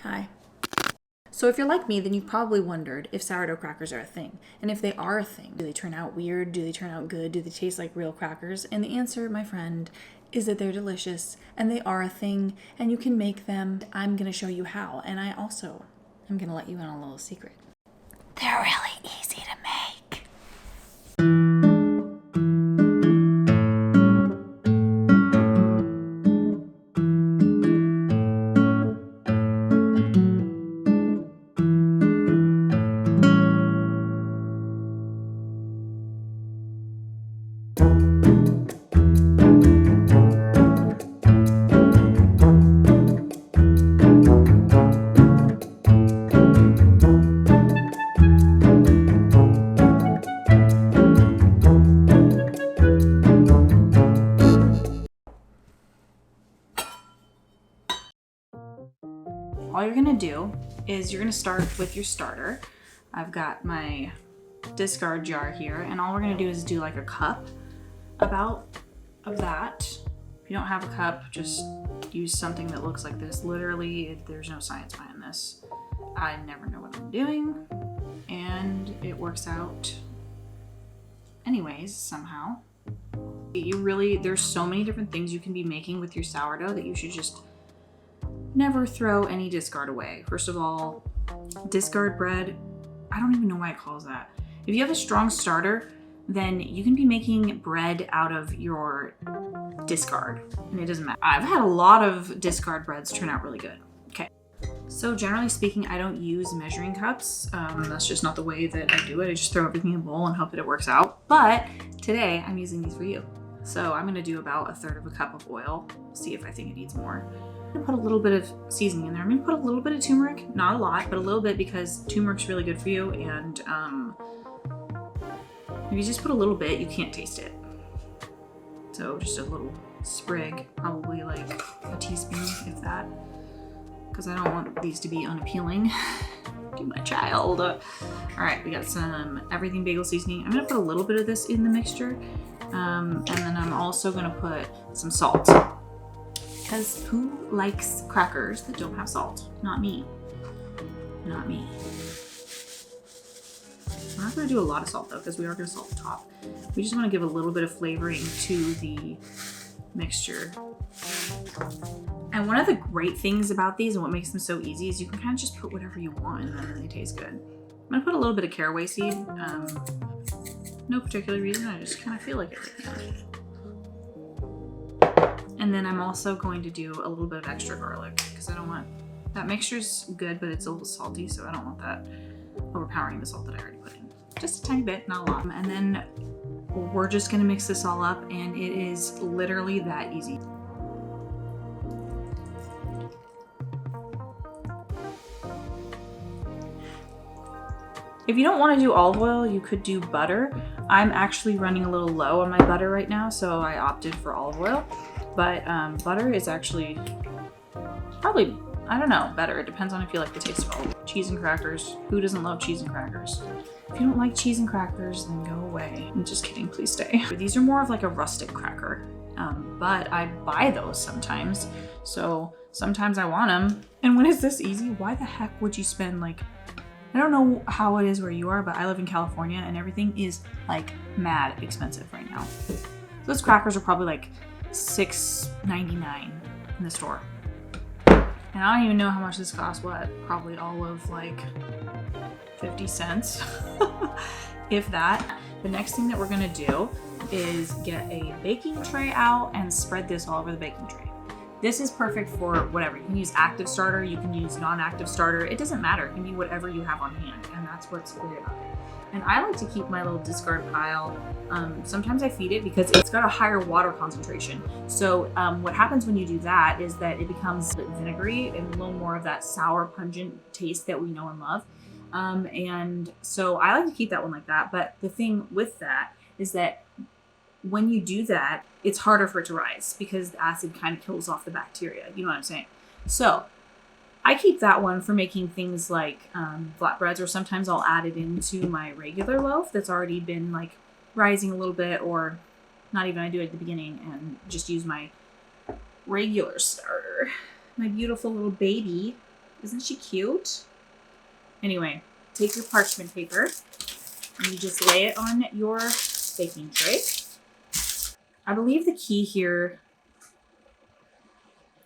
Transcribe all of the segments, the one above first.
Hi. So if you're like me, then you've probably wondered if sourdough crackers are a thing. And if they are a thing, do they turn out weird? Do they turn out good? Do they taste like real crackers? And the answer, my friend, is that they're delicious and they are a thing and you can make them. I'm going to show you how. And I also am going to let you in on a little secret. They're really easy to make. All you're gonna do is you're gonna start with your starter. I've got my discard jar here, and all we're gonna do is do like a cup about of that. If you don't have a cup, just use something that looks like this. Literally, there's no science behind this. I never know what I'm doing, and it works out anyways, somehow. There's so many different things you can be making with your sourdough that you should just never throw any discard away. First of all, discard bread, I don't even know why it calls that. If you have a strong starter, then you can be making bread out of your discard, and it doesn't matter. I've had a lot of discard breads turn out really good. Okay, so generally speaking, I don't use measuring cups. That's just not the way that I do it. I just throw everything in a bowl and hope that it works out. But today, I'm using these for you. So I'm gonna do about 1/3 of a cup of oil. See if I think it needs more. I'm gonna put a little bit of seasoning in there. I'm gonna put a little bit of turmeric, not a lot, but a little bit, because turmeric's really good for you. And if you just put a little bit, you can't taste it. So just a little sprig, probably like a teaspoon, if that, because I don't want these to be unappealing to my child. All right, we got some everything bagel seasoning. I'm gonna put a little bit of this in the mixture, and then I'm also gonna put some salt. Because who likes crackers that don't have salt? Not me. Not me. We're not going to do a lot of salt though, because we are going to salt the top. We just want to give a little bit of flavoring to the mixture. And one of the great things about these and what makes them so easy is you can kind of just put whatever you want in them and they taste good. I'm going to put a little bit of caraway seed. No particular reason, I just kind of feel like it right now. And then I'm also going to do a little bit of extra garlic, because I don't want, that mixture's good, but it's a little salty, so I don't want that overpowering the salt that I already put in. Just a tiny bit, not a lot. And then we're just gonna mix this all up, and it is literally that easy. If you don't want to do olive oil, you could do butter. I'm actually running a little low on my butter right now, so I opted for olive oil. But butter is actually probably, I don't know, better. It depends on if you like the taste of olive oil. Cheese and crackers. Who doesn't love cheese and crackers? If you don't like cheese and crackers, then go away. I'm just kidding, please stay. These are more of like a rustic cracker, but I buy those sometimes. So sometimes I want them. And when it's this easy, why the heck would you spend like, I don't know how it is where you are, but I live in California and everything is like mad expensive right now. Those crackers are probably like $6.99 in the store. And I don't even know how much this costs. What? Probably all of like 50 cents, if that. The next thing that we're gonna do is get a baking tray out and spread this all over the baking tray. This is perfect for whatever. You can use active starter, you can use non-active starter. It doesn't matter. It can be whatever you have on hand, and that's what's great about it. And I like to keep my little discard pile. Sometimes I feed it because it's got a higher water concentration. So what happens when you do that is that it becomes vinegary and a little more of that sour, pungent taste that we know and love. And so I like to keep that one like that. But the thing with that is that when you do that, it's harder for it to rise because the acid kind of kills off the bacteria. You know what I'm saying? So I keep that one for making things like flatbreads, or sometimes I'll add it into my regular loaf that's already been like rising a little bit, or not even. I do it at the beginning and just use my regular starter. My beautiful little baby Isn't she cute? Anyway, take your parchment paper and you just lay it on your baking tray. I believe the key here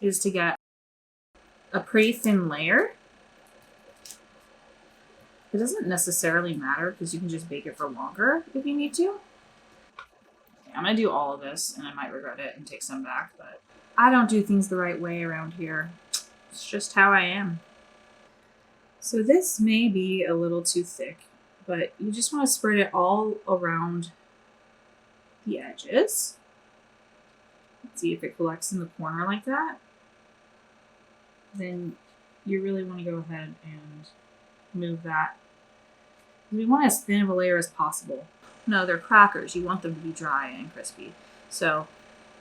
is to get a pretty thin layer. It doesn't necessarily matter because you can just bake it for longer if you need to. Okay, I'm gonna do all of this and I might regret it and take some back, but I don't do things the right way around here. It's just how I am. So this may be a little too thick, but you just want to spread it all around the edges. Let's see if it collects in the corner like that. Then you really want to go ahead and move that. We want as thin of a layer as possible. No, they're crackers. You want them to be dry and crispy. So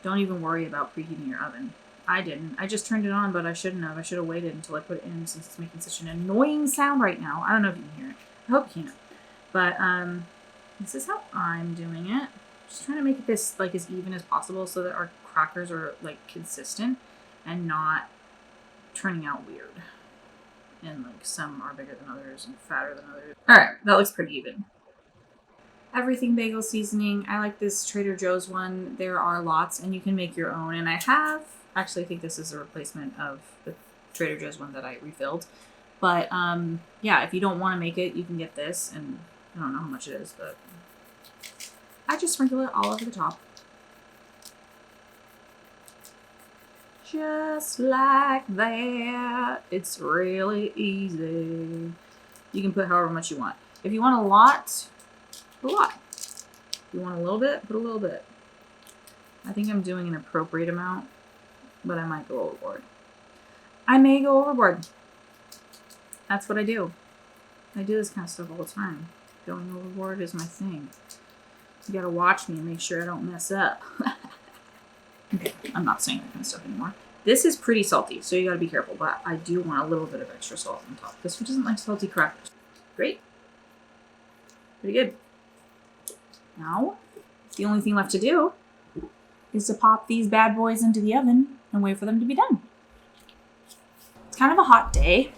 don't even worry about preheating your oven. I didn't. I just turned it on, but I shouldn't have. I should have waited until I put it in since it's making such an annoying sound right now. I don't know if you can hear it. I hope you can. But this is how I'm doing it. Just trying to make this like as even as possible so that our crackers are like consistent and not turning out weird. And like some are bigger than others and fatter than others. All right, that looks pretty even. Everything bagel seasoning. I like this Trader Joe's one. There are lots and you can make your own. And I actually think this is a replacement of the Trader Joe's one that I refilled. But yeah, if you don't want to make it, you can get this. And I don't know how much it is, but I just sprinkle it all over the top. Just like that. It's really easy. You can put however much you want. If you want a lot, put a lot. If you want a little bit, put a little bit. I think I'm doing an appropriate amount, but I might go overboard. I may go overboard. That's what I do. I do this kind of stuff all the time. Going overboard is my thing. You gotta watch me and make sure I don't mess up. Okay, I'm not saying that kind of stuff anymore. This is pretty salty, so you gotta be careful, but I do want a little bit of extra salt on top. Because who doesn't like salty crackers? Great. Pretty good. Now, the only thing left to do is to pop these bad boys into the oven and wait for them to be done. It's kind of a hot day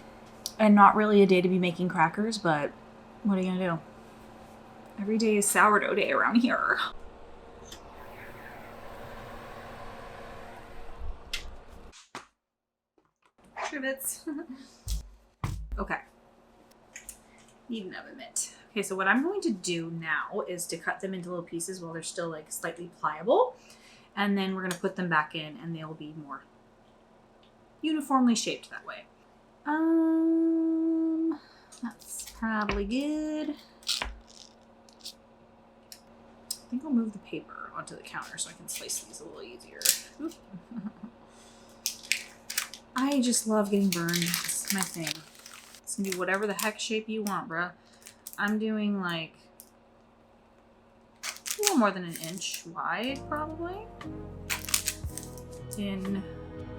and not really a day to be making crackers, but what are you gonna do? Every day is sourdough day around here. Trivets. Okay. Need an oven mitt. Okay, so what I'm going to do now is to cut them into little pieces while they're still like slightly pliable. And then we're going to put them back in and they'll be more uniformly shaped that way. That's probably good. I think I'll move the paper onto the counter so I can slice these a little easier. Oop. I just love getting burned. It's my thing. It's gonna be whatever the heck shape you want, bruh. I'm doing like a little more than an inch wide, probably. And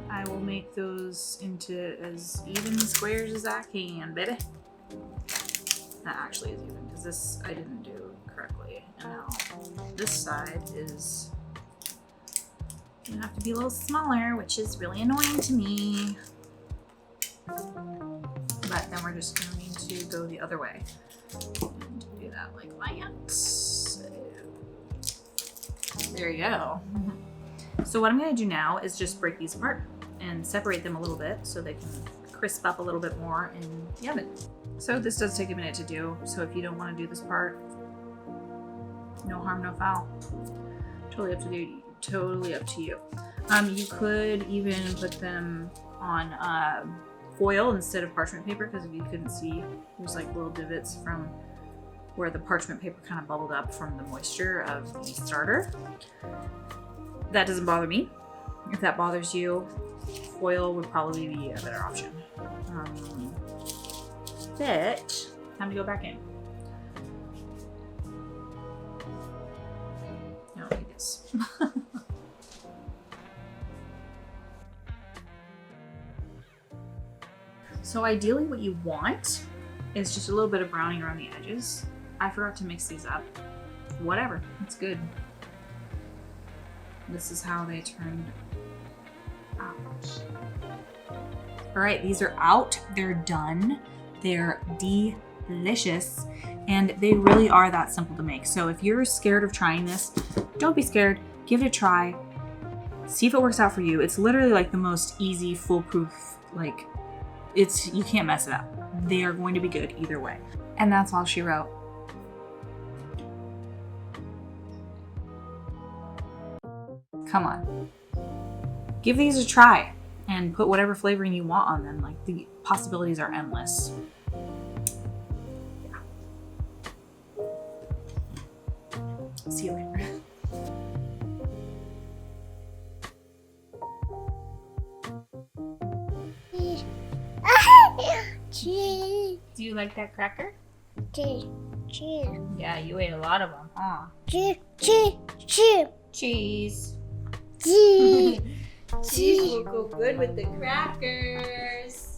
I will make those into as even squares as I can, baby. That actually is even, because this I didn't do correctly. And now this side is gonna have to be a little smaller, which is really annoying to me. But then we're just going to go the other way and do that like that. So, there you go. So what I'm gonna do now is just break these apart and separate them a little bit so they can crisp up a little bit more in the oven. So this does take a minute to do, so if you don't want to do this part, no harm, no foul. Totally up to you. Totally up to you. You could even put them on foil instead of parchment paper, because if you couldn't see, there's like little divots from where the parchment paper kind of bubbled up from the moisture of the starter. That doesn't bother me. If that bothers you, foil would probably be a better option. But time to go back in. No, I guess. So ideally what you want is just a little bit of browning around the edges. I forgot to mix these up. Whatever, it's good. This is how they turned out. All right, these are out. They're done. They're delicious. And they really are that simple to make. So if you're scared of trying this, don't be scared. Give it a try. See if it works out for you. It's literally like the most easy, foolproof, like you can't mess it up. They are going to be good either way. And that's all she wrote. Come on. Give these a try and put whatever flavoring you want on them. Like, the possibilities are endless. Yeah. See you later. Cheese. Do you like that cracker? Cheese. Yeah, you ate a lot of them, huh? Cheese. Cheese. Cheese. Cheese will go good with the crackers.